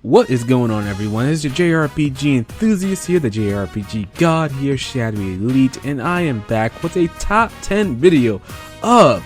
What is going on, everyone? It's your JRPG enthusiast here, the JRPG God here, Shadowy Elite, and I am back with a top 10 video of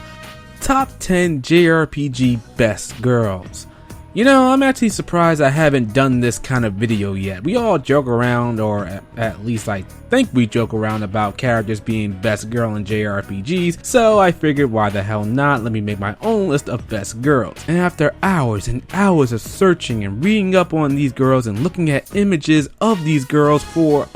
top 10 JRPG best girls. You know, I'm actually surprised I haven't done this kind of video yet. We all joke around, or at least I think we joke around about characters being best girl in JRPGs, so I figured why the hell not, let me make my own list of best girls. And after hours and hours of searching and reading up on these girls and looking at images of these girls for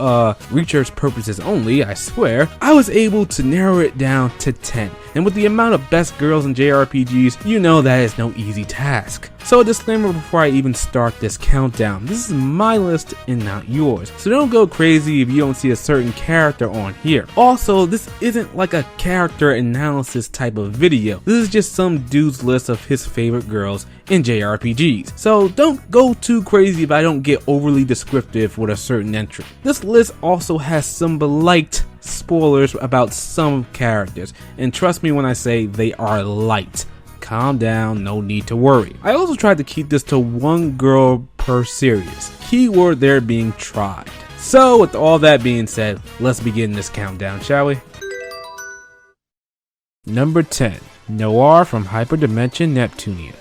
research purposes only, I swear, I was able to narrow it down to 10. And with the amount of best girls in JRPGs, you know that is no easy task. So a disclaimer before I even start this countdown, this is my list and not yours. So don't go crazy if you don't see a certain character on here. Also, this isn't like a character analysis type of video. This is just some dude's list of his favorite girls in JRPGs. So don't go too crazy if I don't get overly descriptive with a certain entry. This list also has some light spoilers about some characters, and trust me when I say they are light. Calm down, no need to worry. I also tried to keep this to one girl per series. Keyword there being tried. So with all that being said, let's begin this countdown, shall we? Number 10. Noire from Hyperdimension Neptunia.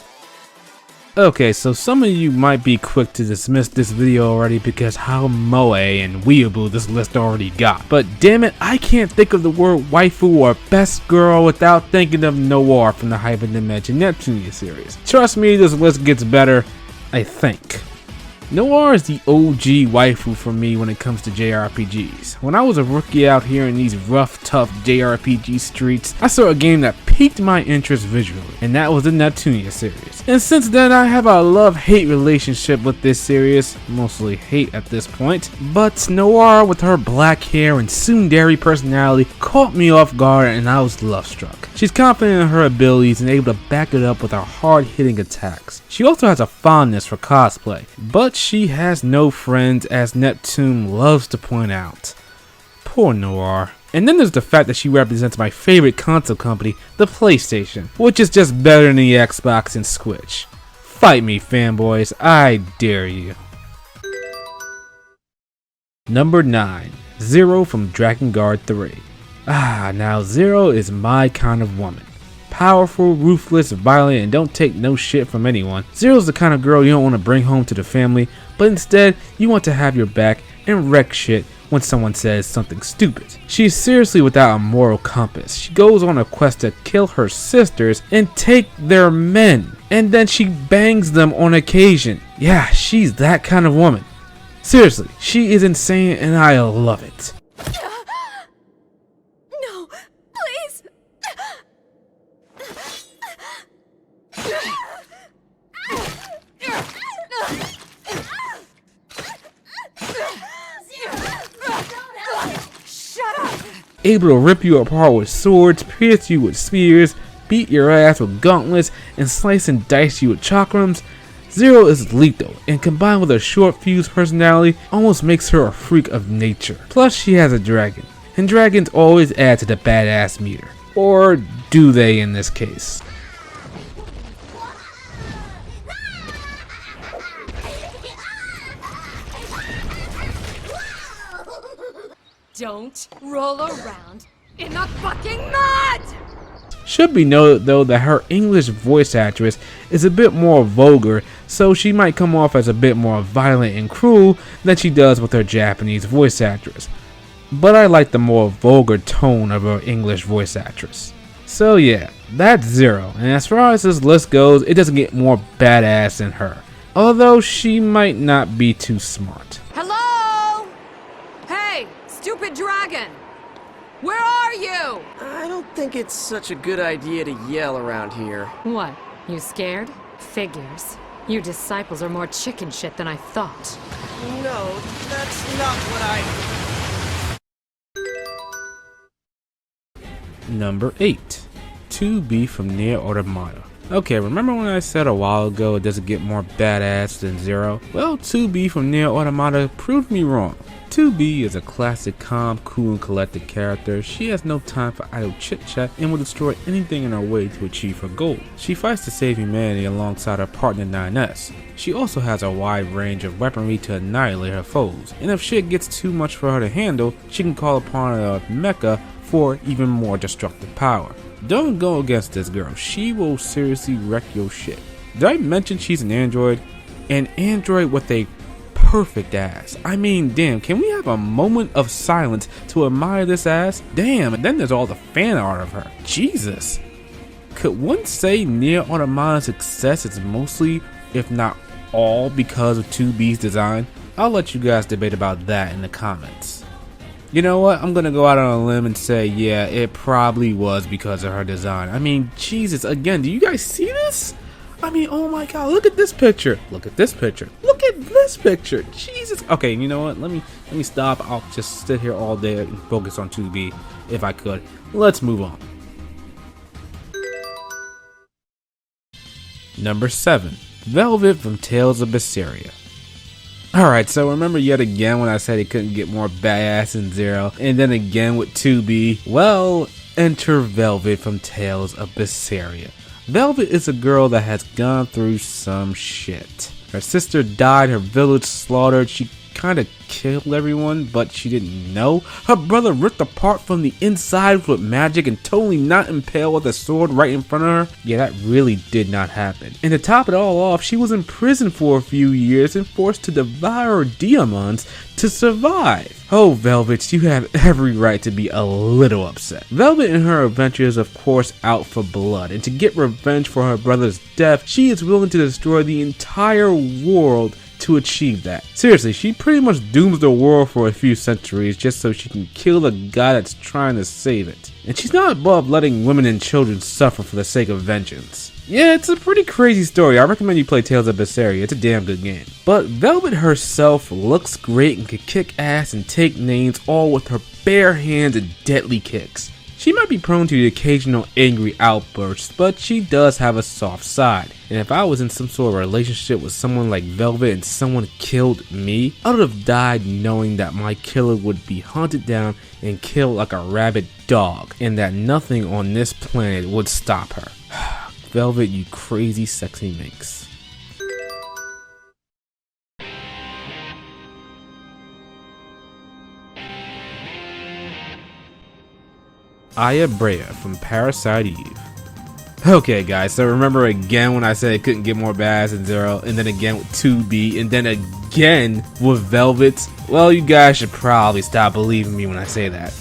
Okay, so some of you might be quick to dismiss this video already because how moe and weeaboo this list already got. But damn it, I can't think of the word waifu or best girl without thinking of Noire from the Hyperdimension Neptunia series. Trust me, this list gets better, I think. Noire is the OG waifu for me when it comes to JRPGs. When I was a rookie out here in these rough, tough JRPG streets, I saw a game that piqued my interest visually, and that was the Neptunia series. And since then, I have a love-hate relationship with this series, mostly hate at this point, but Noire with her black hair and tsundere personality caught me off guard and I was love-struck. She's confident in her abilities and able to back it up with her hard-hitting attacks. She also has a fondness for cosplay, but she has no friends, as Neptune loves to point out. Poor Noire. And then there's the fact that she represents my favorite console company, the PlayStation, which is just better than the Xbox and Switch. Fight me, fanboys, I dare you. Number 9. Zero from Drakengard 3. Now Zero is my kind of woman. Powerful, ruthless, violent, and don't take no shit from anyone. Zero's the kind of girl you don't want to bring home to the family, but instead you want to have your back and wreck shit when someone says something stupid. She's seriously without a moral compass. She goes on a quest to kill her sisters and take their men, and then she bangs them on occasion. Yeah, she's that kind of woman. Seriously, she is insane and I love it. No, please. Shut up! Able to rip you apart with swords, pierce you with spears, beat your ass with gauntlets, and slice and dice you with chakrams, Zero is lethal, and combined with her short fuse personality, almost makes her a freak of nature. Plus she has a dragon, and dragons always add to the badass meter. Or do they in this case? Don't roll around in the fucking mud! Should be noted though that her English voice actress is a bit more vulgar, so she might come off as a bit more violent and cruel than she does with her Japanese voice actress. But I like the more vulgar tone of her English voice actress. So yeah, that's Zero, and as far as this list goes, it doesn't get more badass than her. Although she might not be too smart. Hello? Hey, stupid dragon! Where are you? I don't think it's such a good idea to yell around here. What? You scared? Figures. You disciples are more chicken shit than I thought. No, that's not what Number 8. 2B from Nier Automata. Okay, remember when I said a while ago it doesn't get more badass than Zero? Well, 2B from Nier Automata proved me wrong. 2B is a classic, calm, cool, and collected character. She has no time for idle chit-chat and will destroy anything in her way to achieve her goal. She fights to save humanity alongside her partner 9S. She also has a wide range of weaponry to annihilate her foes, and if shit gets too much for her to handle, she can call upon a mecha for even more destructive power. Don't go against this girl, she will seriously wreck your shit. Did I mention she's an android? An android with a perfect ass. I mean, damn, can we have a moment of silence to admire this ass? Damn, and then there's all the fan art of her. Jesus. Could one say Nier Automata's success is mostly, if not all, because of 2B's design? I'll let you guys debate about that in the comments. You know what, I'm gonna go out on a limb and say, yeah, it probably was because of her design. I mean, Jesus, again, do you guys see this? I mean, oh my god, look at this picture. Look at this picture. Look at this picture. Jesus. Okay, you know what? Let me stop. I'll just sit here all day and focus on 2B if I could. Let's move on. Number 7. Velvet from Tales of Berseria. Alright, so remember yet again when I said he couldn't get more badass than Zero, and then again with 2B? Well, enter Velvet from Tales of Berseria. Velvet is a girl that has gone through some shit. Her sister died, her village slaughtered, she kinda killed everyone, but she didn't know. Her brother ripped apart from the inside with magic and totally not impaled with a sword right in front of her. Yeah, that really did not happen. And to top it all off, she was in prison for a few years and forced to devour diamonds to survive. Oh, Velvet, you have every right to be a little upset. Velvet in her adventure is of course out for blood, and to get revenge for her brother's death, she is willing to destroy the entire world to achieve that. Seriously, she pretty much dooms the world for a few centuries just so she can kill the guy that's trying to save it. And she's not above letting women and children suffer for the sake of vengeance. Yeah, it's a pretty crazy story. I recommend you play Tales of Berseria. It's a damn good game. But Velvet herself looks great and can kick ass and take names all with her bare hands and deadly kicks. She might be prone to the occasional angry outbursts, but she does have a soft side. And if I was in some sort of relationship with someone like Velvet and someone killed me, I would have died knowing that my killer would be hunted down and killed like a rabid dog, and that nothing on this planet would stop her. Velvet, you crazy sexy minx. Brea from Parasite Eve. Okay guys, so remember again when I said it couldn't get more badass than Zero, and then again with 2B, and then again with Velvet? Well, you guys should probably stop believing me when I say that.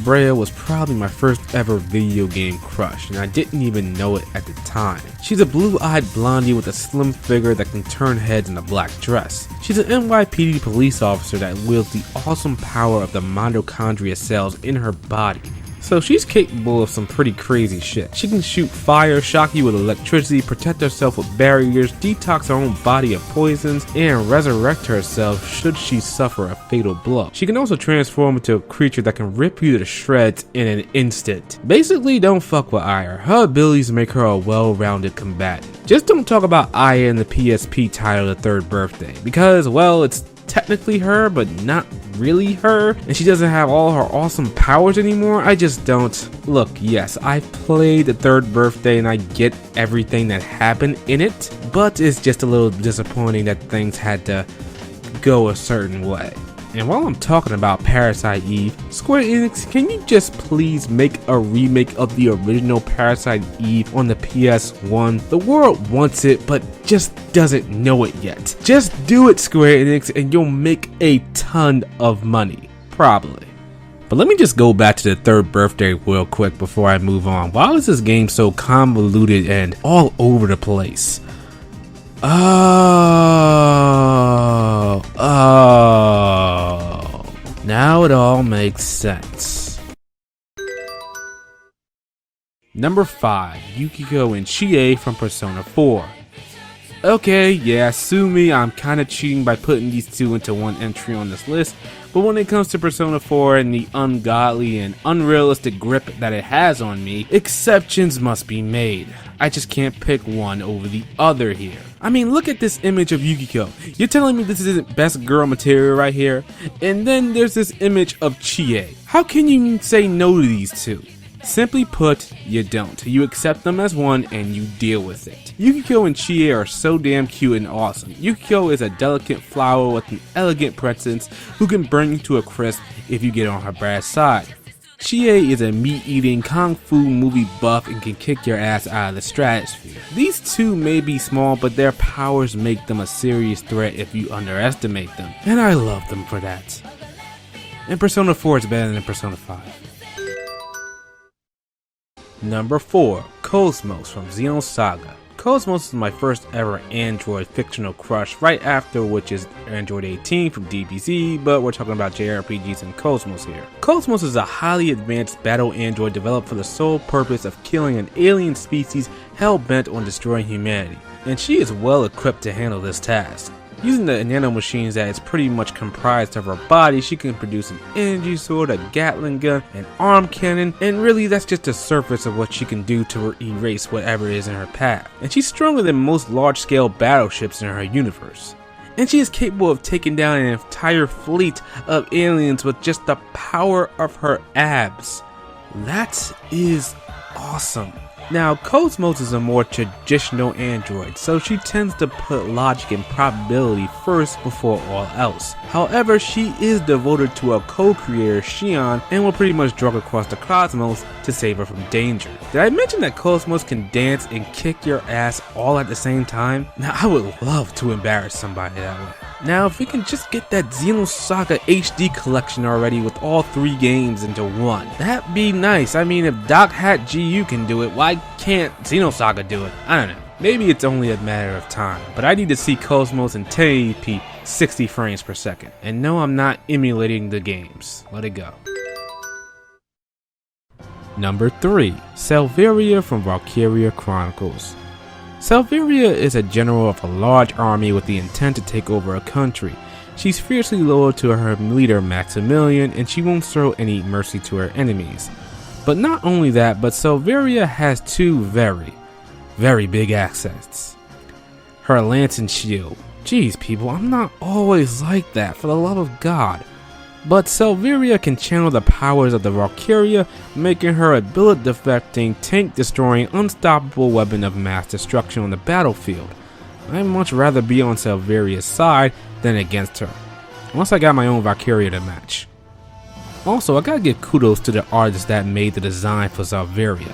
Brea was probably my first ever video game crush, and I didn't even know it at the time. She's a blue-eyed blondie with a slim figure that can turn heads in a black dress. She's an NYPD police officer that wields the awesome power of the mitochondria cells in her body. So she's capable of some pretty crazy shit. She can shoot fire, shock you with electricity, protect herself with barriers, detox her own body of poisons, and resurrect herself should she suffer a fatal blow. She can also transform into a creature that can rip you to shreds in an instant. Basically, don't fuck with Aya. Her abilities make her a well-rounded combatant. Just don't talk about Aya in the PSP title The Third Birthday, because, well, it's technically her, but not really her, and she doesn't have all her awesome powers anymore. I just don't. Look, yes, I played The Third Birthday and I get everything that happened in it, but it's just a little disappointing that things had to go a certain way. And while I'm talking about Parasite Eve, Square Enix, can you just please make a remake of the original Parasite Eve on the PS1? The world wants it, but just doesn't know it yet. Just do it, Square Enix, and you'll make a ton of money. Probably. But let me just go back to The Third Birthday real quick before I move on. Why is this game so convoluted and all over the place? Now it all makes sense. Number 5, Yukiko and Chie from Persona 4. Okay, yeah, sue me, I'm kinda cheating by putting these two into one entry on this list, but when it comes to Persona 4 and the ungodly and unrealistic grip that it has on me, exceptions must be made. I just can't pick one over the other here. I mean, look at this image of Yukiko. You're telling me this isn't best girl material right here? And then there's this image of Chie. How can you say no to these two? Simply put, you don't. You accept them as one and you deal with it. Yukiko and Chie are so damn cute and awesome. Yukiko is a delicate flower with an elegant presence who can burn you to a crisp if you get on her bad side. Chie is a meat-eating kung fu movie buff and can kick your ass out of the stratosphere. These two may be small, but their powers make them a serious threat if you underestimate them, and I love them for that. And Persona 4 is better than Persona 5. Number 4. Kos-Mos from Xenosaga. Kos-Mos is my first ever Android fictional crush, right after which is Android 18 from DBZ, but we're talking about JRPGs and Kos-Mos here. Kos-Mos is a highly advanced battle android developed for the sole purpose of killing an alien species hell-bent on destroying humanity, and she is well equipped to handle this task. Using the nanomachines that is pretty much comprised of her body, she can produce an energy sword, a Gatling gun, an arm cannon, and really that's just the surface of what she can do to erase whatever is in her path. And she's stronger than most large-scale battleships in her universe. And she is capable of taking down an entire fleet of aliens with just the power of her abs. That is awesome. Now, Kos-Mos is a more traditional android, so she tends to put logic and probability first before all else. However, she is devoted to a co-creator, Shion, and will pretty much drug across the cosmos to save her from danger. Did I mention that Kos-Mos can dance and kick your ass all at the same time? Now, I would love to embarrass somebody that way. Now, if we can just get that Xenosaga HD collection already with all 3 games into one, that'd be nice. I mean, if Doc Hat GU can do it, why can't Xenosaga do it? I don't know. Maybe it's only a matter of time, but I need to see Kos-Mos in 1080p, 60 frames per second. And no, I'm not emulating the games. Let it go. Number 3. Selvaria from Valkyria Chronicles. Selvaria is a general of a large army with the intent to take over a country. She's fiercely loyal to her leader Maximilian, and she won't show any mercy to her enemies. But not only that, but Selvaria has 2 very big assets. Her lance and shield. Jeez people, I'm not always like that, for the love of God. But Selvaria can channel the powers of the Valkyria, making her a bullet-deflecting, tank-destroying, unstoppable weapon of mass destruction on the battlefield. I'd much rather be on Selvaria's side than against her, unless I got my own Valkyria to match. Also, I gotta give kudos to the artist that made the design for Selvaria.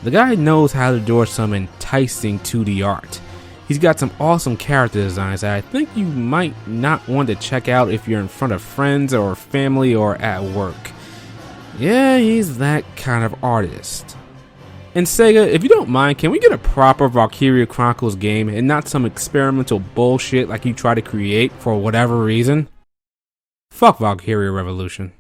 The guy knows how to do some enticing 2D art. He's got some awesome character designs that I think you might not want to check out if you're in front of friends or family or at work. Yeah, he's that kind of artist. And Sega, if you don't mind, can we get a proper Valkyria Chronicles game and not some experimental bullshit like you try to create for whatever reason? Fuck Valkyria Revolution.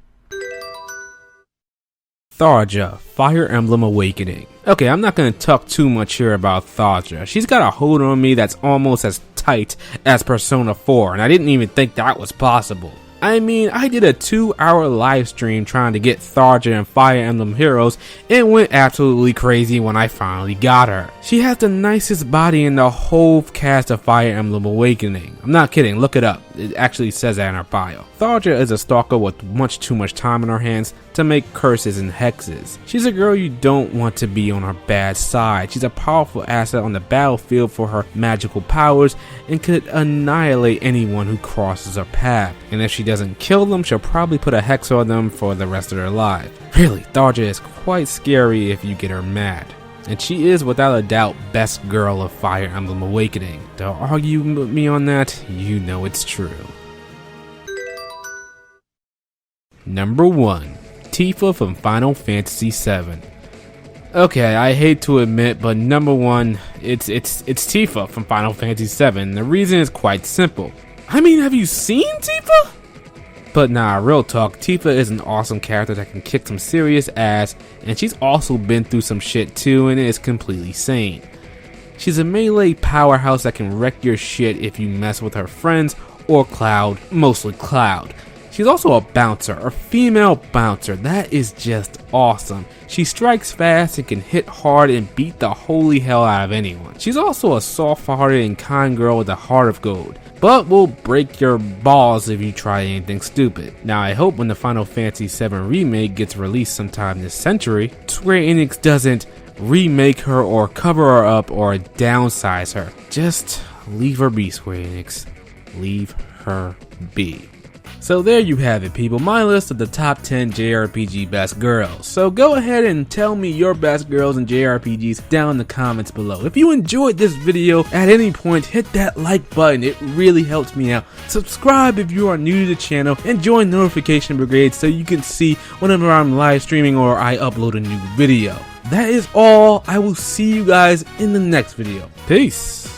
Tharja, Fire Emblem Awakening. Okay, I'm not going to talk too much here about Tharja. She's got a hold on me that's almost as tight as Persona 4, and I didn't even think that was possible. I mean, I did a 2-hour live stream trying to get Tharja and Fire Emblem Heroes and went absolutely crazy when I finally got her. She has the nicest body in the whole cast of Fire Emblem Awakening. I'm not kidding, look it up. It actually says that in her bio. Tharja is a stalker with much too much time on her hands to make curses and hexes. She's a girl you don't want to be on her bad side. She's a powerful asset on the battlefield for her magical powers and could annihilate anyone who crosses her path. And if she doesn't kill them, she'll probably put a hex on them for the rest of their lives. Really, Tharja is quite scary if you get her mad. And she is without a doubt best girl of Fire Emblem Awakening. Don't argue with me on that, you know it's true. Number 1. Tifa from Final Fantasy VII. Okay, I hate to admit, but number 1, it's Tifa from Final Fantasy VII. The reason is quite simple. I mean, have you seen Tifa? But nah, real talk, Tifa is an awesome character that can kick some serious ass, and she's also been through some shit too and is completely sane. She's a melee powerhouse that can wreck your shit if you mess with her friends or Cloud, mostly Cloud. She's also a bouncer, a female bouncer. That is just awesome. She strikes fast and can hit hard and beat the holy hell out of anyone. She's also a soft-hearted and kind girl with a heart of gold, but will break your balls if you try anything stupid. Now I hope when the Final Fantasy VII Remake gets released sometime this century, Square Enix doesn't remake her or cover her up or downsize her. Just leave her be, Square Enix. Leave her be. So there you have it, people, my list of the top 10 JRPG best girls. So go ahead and tell me your best girls in JRPGs down in the comments below. If you enjoyed this video at any point, hit that like button, it really helps me out. Subscribe if you are new to the channel and join Notification Brigade so you can see whenever I'm live streaming or I upload a new video. That is all. I will see you guys in the next video. Peace.